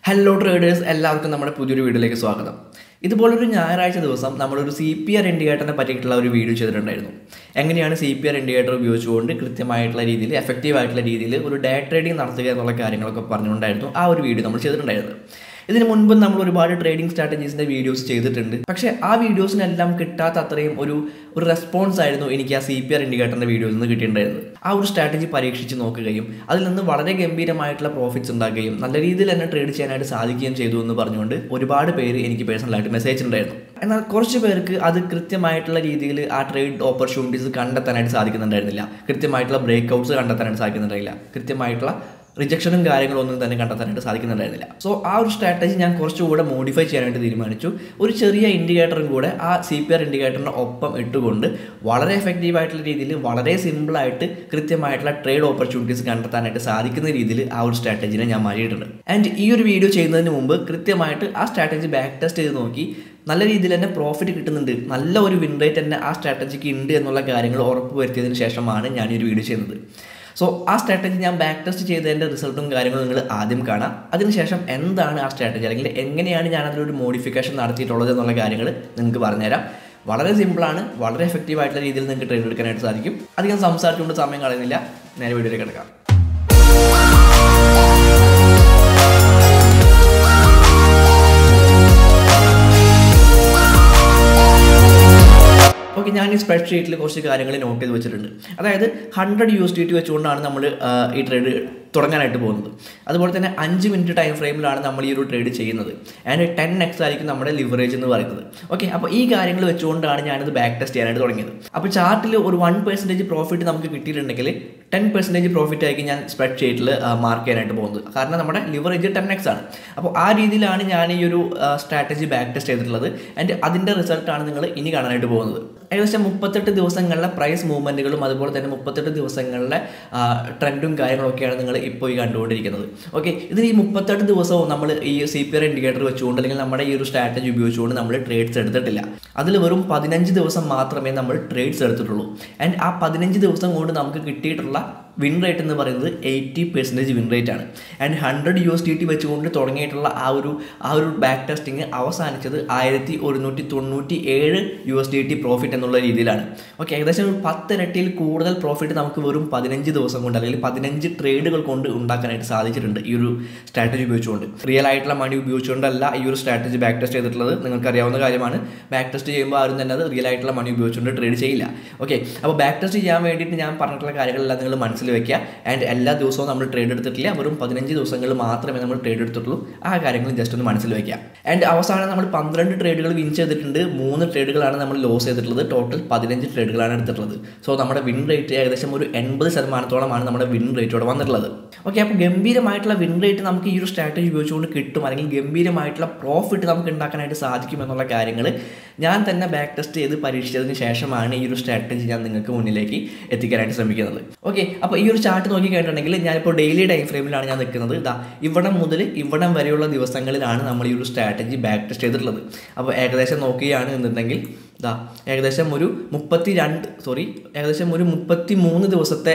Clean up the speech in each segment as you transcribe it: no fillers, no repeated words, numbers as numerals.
Hello traders, എല്ലാവർക്കും നമ്മുടെ പുതിയൊരു വീഡിയോയിലേക്ക് സ്വാഗതം. ഇതുപോലൊരു ഞായറാഴ്ച ദിവസം നമ്മളൊരു CPR ഇൻഡിക്കേറ്ററിനെ പറ്റിയിട്ടുള്ള ഒരു വീഡിയോ ചെയ്തിട്ടുണ്ടായിരുന്നു. എങ്ങനെയാണ് CPR ഇൻഡിക്കേറ്റർ ഉപയോഗിച്ചുകൊണ്ട് കൃത്യമായിട്ടുള്ള രീതിയിൽ എഫക്റ്റീവ് ആയിട്ടുള്ള രീതിയിൽ ഒരു ഡേ ട്രേഡിംഗ് നടത്തുക എന്നുള്ള കാര്യങ്ങളൊക്കെ പറഞ്ഞുകൊണ്ടായിരുന്നു ആ ഒരു വീഡിയോ നമ്മൾ ചെയ്തിട്ടുണ്ടായിരുന്നത്. ഇതിന് മുൻപ് നമ്മൾ ഒരുപാട് ട്രേഡിംഗ് സ്ട്രാറ്റജീസിൻ്റെ വീഡിയോസ് ചെയ്തിട്ടുണ്ട്. പക്ഷേ ആ വീഡിയോസിനെല്ലാം കിട്ടാത്ത അത്രയും ഒരു റെസ്പോൺസ് ആയിരുന്നു എനിക്ക് ആ CPR ഇൻഡിക്കേറ്ററിൻ്റെ വീഡിയോയിൽ നിന്ന് കിട്ടിയിട്ടുണ്ടായിരുന്നത്. ആ ഒരു സ്ട്രാറ്റജി പരീക്ഷിച്ച് നോക്കുകയും അതിൽ നിന്ന് വളരെ ഗംഭീരമായിട്ടുള്ള പ്രോഫിറ്റ്സ് ഉണ്ടാക്കുകയും നല്ല രീതിയിൽ തന്നെ ട്രേഡ് ചെയ്യാനായിട്ട് സാധിക്കുകയും ചെയ്തു എന്ന് പറഞ്ഞുകൊണ്ട് ഒരുപാട് പേര് എനിക്ക് പേഴ്സണലായിട്ട് മെസ്സേജ് ഉണ്ടായിരുന്നു. എന്നാൽ കുറച്ച് പേർക്ക് അത് കൃത്യമായിട്ടുള്ള രീതിയിൽ ആ ട്രേഡ് ഓപ്പർച്യൂണിറ്റീസ് കണ്ടെത്താനായിട്ട് സാധിക്കുന്നുണ്ടായിരുന്നില്ല, കൃത്യമായിട്ടുള്ള ബ്രേക്ക് ഔട്ട്സ് കണ്ടെത്താനായിട്ട് സാധിക്കുന്നുണ്ടായില്ല, കൃത്യമായിട്ടുള്ള റിജക്ഷനും കാര്യങ്ങളൊന്നും തന്നെ കണ്ടെത്താനായിട്ട് സാധിക്കുന്നുണ്ടായിരുന്നില്ല. സോ ആ ഒരു സ്ട്രാറ്റജി ഞാൻ കുറച്ചുകൂടെ മോഡിഫൈ ചെയ്യാനായിട്ട് തീരുമാനിച്ചു. ഒരു ചെറിയ ഇൻഡിക്കേറ്ററും കൂടെ ആ CPR ഇൻഡിക്കേറ്ററിൻ്റെ ഒപ്പം ഇട്ടുകൊണ്ട് വളരെ എഫക്റ്റീവായിട്ടുള്ള രീതിയിൽ വളരെ സിമ്പിളായിട്ട് കൃത്യമായിട്ടുള്ള ട്രേഡ് ഓപ്പർച്യൂണിറ്റീസ് കണ്ടെത്താനായിട്ട് സാധിക്കുന്ന രീതിയിൽ ആ ഒരു സ്ട്രാറ്റജിനെ ഞാൻ മാറ്റിയിട്ടുണ്ട്. ആൻഡ് ഈ ഒരു വീഡിയോ ചെയ്യുന്നതിന് മുമ്പ് കൃത്യമായിട്ട് ആ സ്ട്രാറ്റജി ബാക്ക് ടെസ്റ്റ് ചെയ്ത് നോക്കി നല്ല രീതിയിൽ തന്നെ പ്രോഫിറ്റ് കിട്ടുന്നുണ്ട്, നല്ല ഒരു വിൻ റേറ്റ് തന്നെ ആ സ്ട്രാറ്റജിക്ക് ഉണ്ട് എന്നുള്ള കാര്യങ്ങൾ ഉറപ്പ് വരുത്തിയതിന് ശേഷമാണ് ഞാൻ ഈ ഒരു വീഡിയോ ചെയ്യുന്നത്. സോ ആ സ്ട്രാറ്റജി ഞാൻ ബാക്ക് ടെസ്റ്റ് ചെയ്തതിൻ്റെ റിസൾട്ടും കാര്യങ്ങളും നിങ്ങൾ ആദ്യം കാണാം. അതിനുശേഷം എന്താണ് ആ സ്ട്രാറ്റജി അല്ലെങ്കിൽ എങ്ങനെയാണ് ഞാൻ അതിലൊരു മോഡിഫിക്കേഷൻ നടത്തിയിട്ടുള്ളത് എന്നുള്ള കാര്യങ്ങൾ നിങ്ങൾക്ക് പറഞ്ഞുതരാം. വളരെ സിമ്പിളാണ്, വളരെ എഫക്റ്റീവായിട്ടുള്ള രീതിയിൽ നിങ്ങൾക്ക് ട്രേഡ് എടുക്കാനായിട്ട് സാധിക്കും. അധികം സംസാരിച്ചുകൊണ്ട് സമയം കളയുന്നില്ല, നേരെ വീഡിയോയിലേക്ക് കിടക്കാം. ഓക്കെ, ഞാൻ ഈ സ്പ്രെഡ് ഷീറ്റിൽ കുറച്ച് കാര്യങ്ങൾ നോട്ട് ചെയ്ത് വെച്ചിട്ടുണ്ട്. അതായത് 100 USDT വെച്ചുകൊണ്ടാണ് നമ്മൾ ഈ ട്രേഡ് തുടങ്ങാനായിട്ട് പോകുന്നത്. അതുപോലെ തന്നെ 5 മിനിറ്റ് ടൈം ഫ്രെയിമിലാണ് നമ്മൾ ഈ ഒരു ട്രേഡ് ചെയ്യുന്നത്. ആൻഡ് 10x ആയിരിക്കും നമ്മുടെ ലിവറേജ് എന്ന് പറയുന്നത്. ഓക്കെ, അപ്പോൾ ഈ കാര്യങ്ങൾ വെച്ചുകൊണ്ടാണ് ഞാനിത് ബാക്ക് ടെസ്റ്റ് ചെയ്യാനായിട്ട് തുടങ്ങിയത്. അപ്പോൾ ചാർട്ടിൽ ഒരു 1% പ്രോഫിറ്റ് നമുക്ക് കിട്ടിയിട്ടുണ്ടെങ്കിൽ 10% പ്രോഫിറ്റ് ആയിരിക്കും ഞാൻ സ്പ്രെഡ് ഷീറ്റിൽ മാർക്ക് ചെയ്യാനായിട്ട് പോകുന്നത്. കാരണം നമ്മുടെ ലിവറേജ് 10x ആണ്. അപ്പോൾ ആ രീതിയിലാണ് ഞാൻ ഈ ഒരു സ്ട്രാറ്റജി ബാക്ക് ടെസ്റ്റ് ചെയ്തിട്ടുള്ളത്. ആൻഡ് അതിൻ്റെ റിസൾട്ടാണ് നിങ്ങൾ ഇനി കാണാനായിട്ട് പോകുന്നത്. ഏകദേശം 38 ദിവസങ്ങളിലെ പ്രൈസ് മൂവ്മെൻറ്റുകളും അതുപോലെ തന്നെ 38 ദിവസങ്ങളിലെ ട്രെൻഡും കാര്യങ്ങളൊക്കെയാണ് നിങ്ങൾ ഇപ്പോൾ ഈ കണ്ടുകൊണ്ടിരിക്കുന്നത്. ഓക്കെ, ഇതിന് ഈ 38 ദിവസവും നമ്മൾ ഈ CPR ഇൻഡിക്കേറ്റർ വെച്ചുകൊണ്ട് അല്ലെങ്കിൽ നമ്മുടെ ഈ ഒരു സ്ട്രാറ്റജി ഉപയോഗിച്ചുകൊണ്ട് നമ്മൾ ട്രേഡ്സ് എടുത്തിട്ടില്ല. അതിൽ വെറും 15 ദിവസം മാത്രമേ നമ്മൾ ട്രേഡ്സ് എടുത്തിട്ടുള്ളൂ. ആൻഡ് ആ 15 ദിവസം കൊണ്ട് നമുക്ക് കിട്ടിയിട്ടുള്ള വിൻ റേറ്റ് എന്ന് പറയുന്നത് 80% വിൻ റേറ്റ് ആണ്. ആൻഡ് 100 USDT വെച്ചുകൊണ്ട് തുടങ്ങിയിട്ടുള്ള ആ ഒരു ബാക്ക് ടെസ്റ്റിങ് അവസാനിച്ചത് 1197 USDT പ്രോഫിറ്റ് എന്നുള്ള രീതിയിലാണ്. ഓക്കെ, ഏകദേശം 10 ഇരട്ടിയിൽ കൂടുതൽ പ്രോഫിറ്റ് നമുക്ക് വെറും 15 ദിവസം കൊണ്ട് അല്ലെങ്കിൽ 15 ട്രേഡുകൾ കൊണ്ട് ഉണ്ടാക്കാനായിട്ട് സാധിച്ചിട്ടുണ്ട് ഈ ഒരു സ്ട്രാറ്റജി ഉപയോഗിച്ചുകൊണ്ട്. റിയൽ ആയിട്ടുള്ള മണി ഉപയോഗിച്ചുകൊണ്ടല്ല ഈ ഒരു സ്ട്രാറ്റജി ബാക്ക് ടെസ്റ്റ് ചെയ്തിട്ടുള്ളത്. നിങ്ങൾക്ക് അറിയാവുന്ന കാര്യമാണ്. ബാക്ക് ടെസ്റ്റ് ചെയ്യുമ്പോൾ ആരും തന്നെ അത് റിയൽ ആയിട്ടുള്ള മണി ഉപയോഗിച്ചുകൊണ്ട് ട്രേഡ് ചെയ്യില്ല. ഓക്കെ, അപ്പോൾ ബാക്ക് ടെസ്റ്റ് ചെയ്യാൻ വേണ്ടിയിട്ട് ഞാൻ പറഞ്ഞിട്ടുള്ള കാര്യങ്ങളെല്ലാം നിങ്ങൾ മനസ്സിൽ വെക്കുക. ആൻഡ് എല്ലാ ദിവസവും നമ്മൾ ട്രേഡ് എടുത്തിട്ടില്ല, വെറും 15 ദിവസങ്ങളിൽ മാത്രമേ നമ്മൾ ട്രേഡ് എടുത്തിട്ടുള്ളൂ. ആ കാര്യങ്ങൾ ജസ്റ്റ് ഒന്ന് മനസ്സിൽ വെക്കുക. ആൻഡ് അവസാനം നമ്മൾ 12 ട്രേഡുകൾ വിൻ ചെയ്തിട്ടുണ്ട്, 3 ട്രേഡുകളാണ് നമ്മൾ ലോസ് ചെയ്തിട്ടുള്ളത്. ടോട്ടൽ 15 ട്രേഡുകളാണ് എടുത്തിട്ടുള്ളത്. സോ നമ്മുടെ വിൻ റേറ്റ് ഏകദേശം ഒരു 80%-ഓളമാണ് നമ്മുടെ വിൻ റേറ്റോടെ വന്നിട്ടുള്ളത്. ഓക്കെ, അപ്പോൾ ഗംഭീരമായിട്ടുള്ള വിൻ റേറ്റ് നമുക്ക് ഈ ഒരു സ്ട്രാറ്റജി ഉപയോഗിച്ചുകൊണ്ട് കിട്ടും, അല്ലെങ്കിൽ ഗംഭീരമായിട്ടുള്ള പ്രോഫിറ്റ് നമുക്ക് ഉണ്ടാക്കാനായിട്ട് സാധിക്കും എന്നുള്ള കാര്യങ്ങൾ ഞാൻ തന്നെ ബാക്ക് ടെസ്റ്റ് ചെയ്ത് പരീക്ഷിച്ചതിന് ശേഷമാണ് ഈ ഒരു സ്ട്രാറ്റജി ഞാൻ നിങ്ങൾക്ക് മുന്നിലേക്ക് എത്തിക്കാനായിട്ട് ശ്രമിക്കുന്നത്. ഓക്കെ, അപ്പോൾ ഈ ഒരു ചാർട്ട് നോക്കി കഴിഞ്ഞിട്ടുണ്ടെങ്കിൽ ഞാനിപ്പോൾ ഡെയിലി ടൈം ഫ്രെയിമിലാണ് ഞാൻ നിൽക്കുന്നത്. ഇവിടം മുതൽ ഇവിടം വരെയുള്ള ദിവസങ്ങളിലാണ് നമ്മൾ ഈ ഒരു സ്ട്രാറ്റജി ബാക്ക് ടെസ്റ്റ് ചെയ്തിട്ടുള്ളത്. അപ്പോൾ ഏകദേശം നോക്കുകയാണ് എന്നുണ്ടെങ്കിൽ ഏകദേശം ഒരു 33 ദിവസത്തെ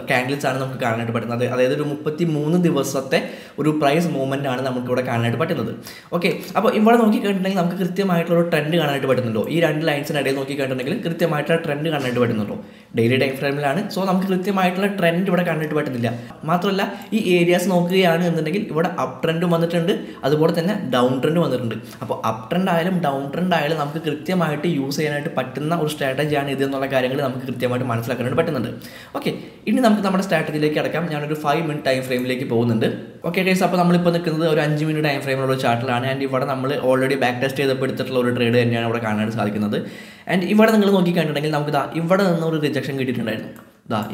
ക്യാൻഡിൽസ് ആണ് നമുക്ക് കാണാനായിട്ട് പറ്റുന്നത്. അതായത് ഒരു 33 ദിവസത്തെ ഒരു പ്രൈസ് മൂവ്മെൻ്റ് ആണ് നമുക്കിവിടെ കാണാനായിട്ട് പറ്റുന്നത്. ഓക്കെ, അപ്പോൾ ഇവിടെ നോക്കിക്കഴിഞ്ഞിട്ടുണ്ടെങ്കിൽ നമുക്ക് കൃത്യമായിട്ടുള്ള ട്രെൻഡ് കാണാനായിട്ട് പറ്റുന്നുണ്ടോ? ഈ 2 ലൈൻസിനിടയിൽ നോക്കിക്കഴിഞ്ഞിട്ടുണ്ടെങ്കിൽ കൃത്യമായിട്ടുള്ള ട്രെൻഡ് കാണാനായിട്ട് പറ്റുന്നുണ്ടോ? Daily time ഫ്രെയിമിലാണ്. സോ നമുക്ക് കൃത്യമായിട്ടുള്ള ട്രെൻഡ് ഇവിടെ കാണാനായിട്ട് പറ്റുന്നില്ല. മാത്രമല്ല ഈ ഏരിയാസ് നോക്കുകയാണ് എന്നുണ്ടെങ്കിൽ ഇവിടെ അപ്പ് ട്രെൻഡും വന്നിട്ടുണ്ട്, അതുപോലെ തന്നെ ഡൗൺ ട്രെൻഡ് വന്നിട്ടുണ്ട്. അപ്പോൾ അപ്പ് ട്രെൻഡ് ആയാലും ഡൗൺ ട്രെൻഡ് ആയാലും നമുക്ക് കൃത്യമായിട്ട് യൂസ് ചെയ്യാനായിട്ട് പറ്റുന്ന ഒരു സ്ട്രാറ്റജിയാണ് ഇത് എന്നുള്ള കാര്യങ്ങൾ നമുക്ക് കൃത്യമായിട്ട് മനസ്സിലാക്കാനായിട്ട് പറ്റുന്നുണ്ട്. ഓക്കെ, ഇനി നമുക്ക് നമ്മുടെ സ്ട്രാറ്റജിയിലേക്ക് അടക്കാം. ഞാനൊരു 5 മിനിറ്റ് ടൈം ഫ്രെയിമിലേക്ക് പോകുന്നുണ്ട്. ഓക്കെ ഗൈസ്, അപ്പോൾ നമ്മളിപ്പോൾ നിൽക്കുന്നത് ഒരു 5 മിനിറ്റ് ടൈം ഫ്രെയിമിലുള്ള ചാർട്ടിലാണ്. ആൻഡ് ഇവിടെ നമ്മൾ ഓൾറെഡി ബാക്ക് ടെസ്റ്റ് ചെയ്തപ്പോൾ എടുത്തിട്ടുള്ള ഒരു ട്രേഡ് തന്നെയാണ് ഇവിടെ കാണാനായിട്ട് സാധിക്കുന്നത്. ആൻഡ് ഇവിടെ നിങ്ങൾ നോക്കിക്കണ്ടിട്ടുണ്ടെങ്കിൽ നമുക്ക് ഇവിടെ നിന്ന് ഒരു റിജക്ഷൻ കിട്ടിയിട്ടുണ്ടായിരുന്നു.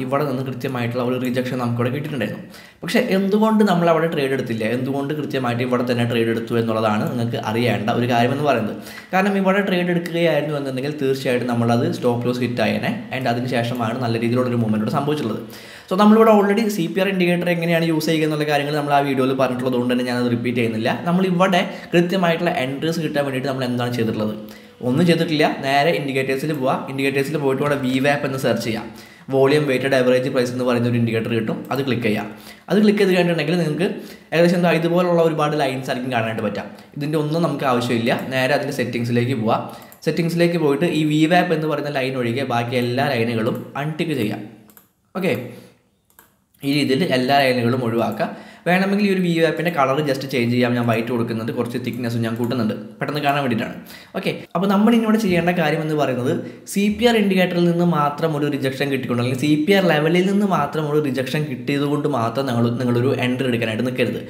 ഇവിടെ നിന്ന് കൃത്യമായിട്ടുള്ള ഒരു റിജക്ഷൻ നമുക്കിവിടെ കിട്ടിയിട്ടുണ്ടായിരുന്നു. പക്ഷേ എന്തുകൊണ്ട് നമ്മൾ അവിടെ ട്രേഡ് എടുത്തില്ല, എന്തുകൊണ്ട് കൃത്യമായിട്ട് ഇവിടെ തന്നെ ട്രേഡ് എടുത്തു എന്നുള്ളതാണ് നിങ്ങൾക്ക് അറിയേണ്ട ഒരു കാര്യമെന്ന് പറയുന്നത്. കാരണം ഇവിടെ ട്രേഡ് എടുക്കുകയായിരുന്നു എന്നുണ്ടെങ്കിൽ തീർച്ചയായിട്ടും നമ്മളത് സ്റ്റോപ്പ് ലോസ് ഹിറ്റ് ആയേനെ. ആൻഡ് അതിന് ശേഷമാണ് നല്ല രീതിയിലുള്ളൊരു മൂവ്മെൻറ്റ് സംഭവിച്ചിട്ടുള്ളത്. സോ നമ്മളിവിടെ ഓൾറെഡി CPR ഇൻഡിക്കേറ്റർ എങ്ങനെയാണ് യൂസ് ചെയ്യുക എന്നുള്ള കാര്യങ്ങൾ നമ്മൾ ആ വീഡിയോയിൽ പറഞ്ഞിട്ടുള്ളത് കൊണ്ട് തന്നെ ഞാനത് റിപ്പീറ്റ് ചെയ്യുന്നില്ല. നമ്മളിവിടെ കൃത്യമായിട്ടുള്ള എൻട്രീസ് കിട്ടാൻ വേണ്ടിയിട്ട് നമ്മൾ എന്താണ് ചെയ്തിട്ടുള്ളത്? ഒന്നും ചെയ്തിട്ടില്ല. നേരെ ഇൻഡിക്കേറ്റേഴ്സിൽ പോവുക. ഇൻഡിക്കേറ്റേഴ്സിൽ പോയിട്ട് ഇവിടെ VWAP എന്ന് സെർച്ച് ചെയ്യാം. വോളിയം വെയ്റ്റഡ് ആവറേജ് പ്രൈസ് എന്ന് പറയുന്ന ഒരു ഇൻഡിക്കേറ്റർ കിട്ടും. അത് ക്ലിക്ക് ചെയ്യാം. അത് ക്ലിക്ക് ചെയ്ത് കഴിഞ്ഞിട്ടുണ്ടെങ്കിൽ നിങ്ങൾക്ക് ഏകദേശം എന്താ ഇതുപോലുള്ള ഒരുപാട് ലൈൻസ് ആയിരിക്കും കാണാനായിട്ട് പറ്റാം. ഇതിൻ്റെ ഒന്നും നമുക്ക് ആവശ്യമില്ല. നേരെ അതിൻ്റെ സെറ്റിങ്സിലേക്ക് പോവാം. സെറ്റിങ്സിലേക്ക് പോയിട്ട് ഈ VWAP എന്ന് പറയുന്ന ലൈൻ ഒഴികെ ബാക്കി എല്ലാ ലൈനുകളും അൺടിക്ക് ചെയ്യാം. ഓക്കെ, ഈ രീതിയിൽ എല്ലാ ലൈനുകളും ഒഴിവാക്കുക. വേണമെങ്കിൽ ഈ ഒരു VWAPൻ്റെ കളർ ജസ്റ്റ് ചേഞ്ച് ചെയ്യാം. ഞാൻ വൈറ്റ് കൊടുക്കുന്നുണ്ട്, കുറച്ച് തിക്നെസ്സും ഞാൻ കൂട്ടുന്നുണ്ട് പെട്ടെന്ന് കാണാൻ വേണ്ടിയിട്ടാണ്. ഓക്കെ, അപ്പോൾ നമ്മൾ ഇങ്ങോട്ട് ചെയ്യേണ്ട കാര്യം എന്ന് പറയുന്നത് CPR ഇൻഡിക്കേറ്ററിൽ നിന്ന് മാത്രം ഒരു റിജക്ഷൻ കിട്ടിക്കൊണ്ട് അല്ലെങ്കിൽ CPR ലെവലിൽ നിന്ന് മാത്രം ഒരു റിജക്ഷൻ കിട്ടിയതുകൊണ്ട് മാത്രം നിങ്ങളൊരു എൻട്രി എടുക്കാനായിട്ട് നിൽക്കരുത്.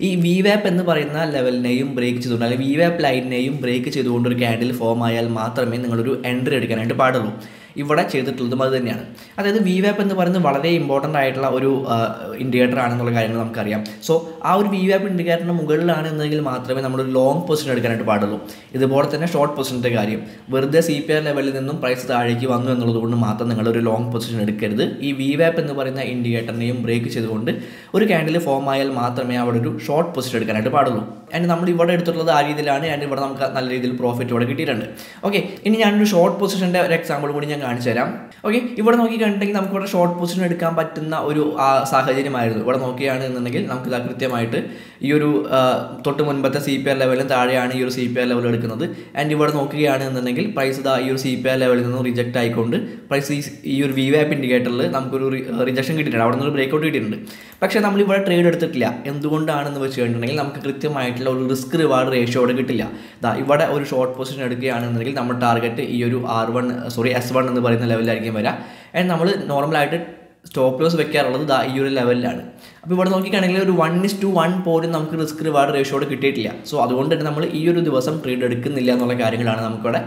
ഈ VWAP എന്ന് പറയുന്ന ലെവലിനെയും ബ്രേക്ക് ചെയ്തുകൊണ്ട് അല്ലെങ്കിൽ VWAP ലൈനിനെയും ബ്രേക്ക് ചെയ്തുകൊണ്ട് ഒരു ക്യാൻഡിൽ ഫോം ആയാൽ മാത്രമേ നിങ്ങളൊരു എൻട്രി എടുക്കാനായിട്ട് പാടുള്ളൂ. ഇവിടെ ചെയ്തിട്ടുള്ളതും അത് തന്നെയാണ്. അതായത് VWAP എന്ന് പറയുന്നത് വളരെ ഇമ്പോർട്ടൻ്റ് ആയിട്ടുള്ള ഒരു ഇൻഡിക്കേറ്റർ ആണെന്നുള്ള കാര്യങ്ങൾ നമുക്കറിയാം. സോ ആ ഒരു VWAP ഇൻഡിക്കേറ്ററിന് മുകളിലാണ് എന്നെങ്കിൽ മാത്രമേ നമ്മളൊരു ലോങ് പൊസിഷൻ എടുക്കാനായിട്ട് പാടുള്ളൂ. ഇതുപോലെ തന്നെ ഷോർട്ട് പൊസിഷൻ്റെ കാര്യം, വെറുതെ CPR ലെവലിൽ നിന്നും പ്രൈസ് താഴേക്ക് വന്നു എന്നുള്ളത് കൊണ്ട് മാത്രം നിങ്ങളൊരു ലോങ് പൊസിഷൻ എടുക്കരുത്. ഈ VWAP എന്ന് പറയുന്ന ഇൻഡിക്കേറ്ററിനെയും ബ്രേക്ക് ചെയ്തുകൊണ്ട് ഒരു ക്യാൻഡിൽ ഫോം ആയാൽ മാത്രമേ അവിടെ ഒരു ഷോർട്ട് പൊസിഷൻ എടുക്കാനായിട്ട് പാടുള്ളൂ. ആൻഡ് നമ്മൾ ഇവിടെ എടുത്തിട്ടുള്ളത് ആ രീതിയിലാണ്. ആൻഡ് ഇവിടെ നമുക്ക് നല്ല രീതിയിൽ പ്രോഫിറ്റ് ഇവിടെ കിട്ടിയിട്ടുണ്ട്. ഓക്കെ, ഇനി ഞാനൊരു ഷോർട്ട് പൊസിഷൻ്റെ ഒരു എക്സാമ്പിൾ കൂടി ഞാൻ കാണിച്ചു തരാം. ഓക്കെ, ഇവിടെ നോക്കി കണ്ടിട്ടുണ്ടെങ്കിൽ നമുക്ക് ഇവിടെ ഷോർട്ട് പൊസിഷൻ എടുക്കാൻ പറ്റുന്ന ഒരു സാഹചര്യമായിരുന്നു. ഇവിടെ നോക്കുകയാണ് എന്നുണ്ടെങ്കിൽ നമുക്ക് ഇതാ കൃത്യമായിട്ട് ഈ ഒരു തൊട്ട് മുൻപത്തെ CPR ലെവലിന് താഴെയാണ് ഈ ഒരു CPR ലെവൽ എടുക്കുന്നത്. ആൻഡ് ഇവിടെ നോക്കുകയാണ് എന്നുണ്ടെങ്കിൽ പ്രൈസ് ഇതാ ഈ ഒരു CPR ലെവലിൽ നിന്ന് റിജക്റ്റ് ആയിക്കൊണ്ട് പ്രൈസ് ഈ ഒരു VWAP ഇൻഡിക്കേറ്ററിൽ നമുക്കൊരു റിജക്ഷൻ കിട്ടിയിട്ടുണ്ട്, അവിടെ നിന്നൊരു ബ്രേക്കൗട്ട് കിട്ടിയിട്ടുണ്ട്. പക്ഷേ നമ്മളിവിടെ ട്രേഡ് എടുത്തിട്ടില്ല. എന്തുകൊണ്ടാണെന്ന് വെച്ച് കഴിഞ്ഞിട്ടുണ്ടെങ്കിൽ നമുക്ക് കൃത്യമായിട്ടുള്ള ഒരു റിസ്ക് റിവാർഡ് റേഷ്യോ അവിടെ കിട്ടില്ല. ഇവിടെ ഒരു ഷോർട്ട് പൊസിഷൻ എടുക്കുകയാണെന്നുണ്ടെങ്കിൽ നമ്മുടെ ടാർഗറ്റ് ഈ ഒരു S1 എന്ന് പറയുന്ന ലെവലിലായിരിക്കും വരിക. ആൻഡ് നമ്മൾ നോർമലായിട്ട് സ്റ്റോപ്പ് ലോസ് വെക്കാറുള്ളത് ഈ ഒരു ലെവലിലാണ്. അപ്പോൾ ഇവിടെ നോക്കിക്കുകയാണെങ്കിൽ ഒരു 1:1 പോലും നമുക്ക് റിസ്ക് റിവാർഡ് റേഷ്യോട് കിട്ടിയിട്ടില്ല. സോ അതുകൊണ്ട് തന്നെ നമ്മൾ ഈ ഒരു ദിവസം ട്രേഡ് എടുക്കുന്നില്ല എന്നുള്ള കാര്യങ്ങളാണ് നമുക്കിവിടെ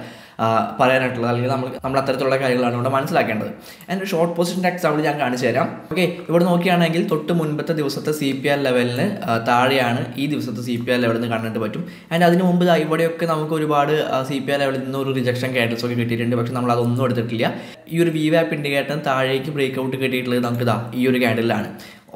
പറയാനായിട്ടുള്ളത്, അല്ലെങ്കിൽ നമ്മൾ അത്തരത്തിലുള്ള കാര്യങ്ങളാണ് ഇവിടെ മനസ്സിലാക്കേണ്ടത്. ആൻഡ് ഷോർട്ട് പൊസിഷൻ്റെ എക്സാമ്പിൾ ഞാൻ കാണിച്ചു തരാം. ഓക്കെ, ഇവിടെ നോക്കുകയാണെങ്കിൽ തൊട്ട് മുൻപത്തെ ദിവസത്തെ CPR ലെവലിന് താഴെയാണ് ഈ ദിവസത്തെ CPR ലെവലിൽ നിന്ന് കാണാനായിട്ട് പറ്റും. ആൻഡ് അതിന് മുമ്പ് ഇവിടെയൊക്കെ നമുക്ക് ഒരുപാട് CPR ലെവലിൽ നിന്ന് ഒരു റിജക്ഷൻ ക്യാൻഡിൽസ് ഒക്കെ കിട്ടിയിട്ടുണ്ട്. പക്ഷേ നമ്മൾ അതൊന്നും എടുത്തിട്ടില്ല. ഈ ഒരു VWAP ഇൻഡിക്കേറ്റർ താഴേക്ക് ബ്രേക്ക് ഔട്ട് കിട്ടിയിട്ടുള്ളത് നമുക്ക് ഈ ഒരു ക്യാൻഡിലാണ്.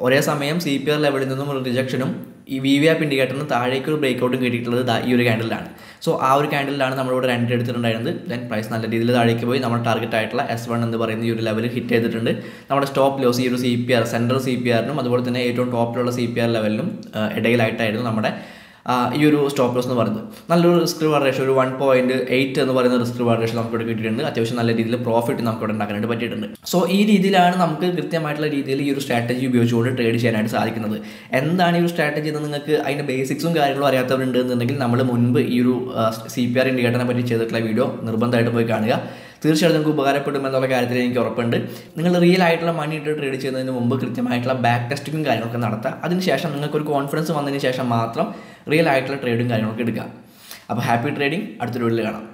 ഒരേ സമയം CPR ലെവലിൽ നിന്നും ഒരു റിജക്ഷനും ഈ VWAP ഇൻഡിക്കേറ്ററിന് താഴേക്ക് ഒരു ബ്രേക്ക് ഔട്ടും കിട്ടിയിട്ടുള്ളത് ഈ ഒരു ക്യാൻഡിലാണ്. സോ ആ ഒരു ക്യാൻഡിലാണ് നമ്മളിവിടെ രണ്ട് എടുത്തിട്ടുണ്ടായിരുന്നത്. ദെൻ പ്രൈസ് നല്ല രീതിയിൽ താഴേക്ക് പോയി നമ്മുടെ ടാർഗറ്റ് ആയിട്ടുള്ള S1 എന്ന് പറയുന്ന ഈ ഒരു ലെവൽ ഹിറ്റ് ചെയ്തിട്ടുണ്ട്. നമ്മുടെ സ്റ്റോപ്പ് ലോസ് ഈ ഒരു CPR സെൻട്രൽ CPRനും അതുപോലെ തന്നെ ഏറ്റവും ടോപ്പിലുള്ള CPR ലെവലിനും ഇടയിലായിട്ടായിരുന്നു നമ്മുടെ ഈ ഒരു സ്റ്റോപ്പ് ലോസ് എന്ന് പറയുന്നത്. നല്ലൊരു റിസ്ക് റിവാർഡ് റേഷ്യോ ഒരു 1.8 എന്ന് പറയുന്ന റിസ്ക് റിവാർഡ് റേഷ്യോ നമുക്ക് ഇവിടെ കിട്ടിയിട്ടുണ്ട്. അത്യാവശ്യം നല്ല രീതിയിൽ പ്രോഫിറ്റ് നമുക്ക് ഇവിടെ ഉണ്ടാക്കാനായിട്ട് പറ്റിയിട്ടുണ്ട്. സോ ഈ രീതിയിലാണ് നമുക്ക് കൃത്യമായിട്ടുള്ള രീതിയിൽ ഈ ഒരു സ്ട്രാറ്റജി ഉപയോഗിച്ചുകൊണ്ട് ട്രേഡ് ചെയ്യാനായിട്ട് സാധിക്കുന്നത്. എന്താണ് ഈ ഒരു സ്ട്രാറ്റജി എന്ന് നിങ്ങൾക്ക് അതിൻ്റെ ബേസിക്സും കാര്യങ്ങളും അറിയാത്തവരുണ്ട് എന്നുണ്ടെങ്കിൽ നമ്മൾ മുൻപ് ഈ ഒരു CPR ഇൻഡിക്കേറ്ററിനെ പറ്റി ചെയ്തിട്ടുള്ള വീഡിയോ നിർബന്ധമായിട്ട് പോയി കാണുക. തീർച്ചയായിട്ടും നിങ്ങൾക്ക് ഉപകാരപ്പെടും എന്നുള്ള കാര്യത്തിൽ എനിക്ക് ഉറപ്പുണ്ട്. നിങ്ങൾ റിയൽ ആയിട്ടുള്ള മണി ഇട്ട് ട്രേഡ് ചെയ്യുന്നതിന് മുമ്പ് കൃത്യമായിട്ടുള്ള ബാക്ക് ടെസ്റ്റിങ്ങും കാര്യങ്ങളൊക്കെ നടത്തുക. അതിനുശേഷം നിങ്ങൾക്കൊരു കോൺഫിഡൻസ് വന്നതിന് ശേഷം മാത്രം റിയൽ ആയിട്ടുള്ള ട്രേഡും കാര്യങ്ങളൊക്കെ എടുക്കുക. അപ്പോൾ ഹാപ്പി ട്രേഡിംഗ്, അടുത്തൊരു വീഡിയോയിൽ കാണാം.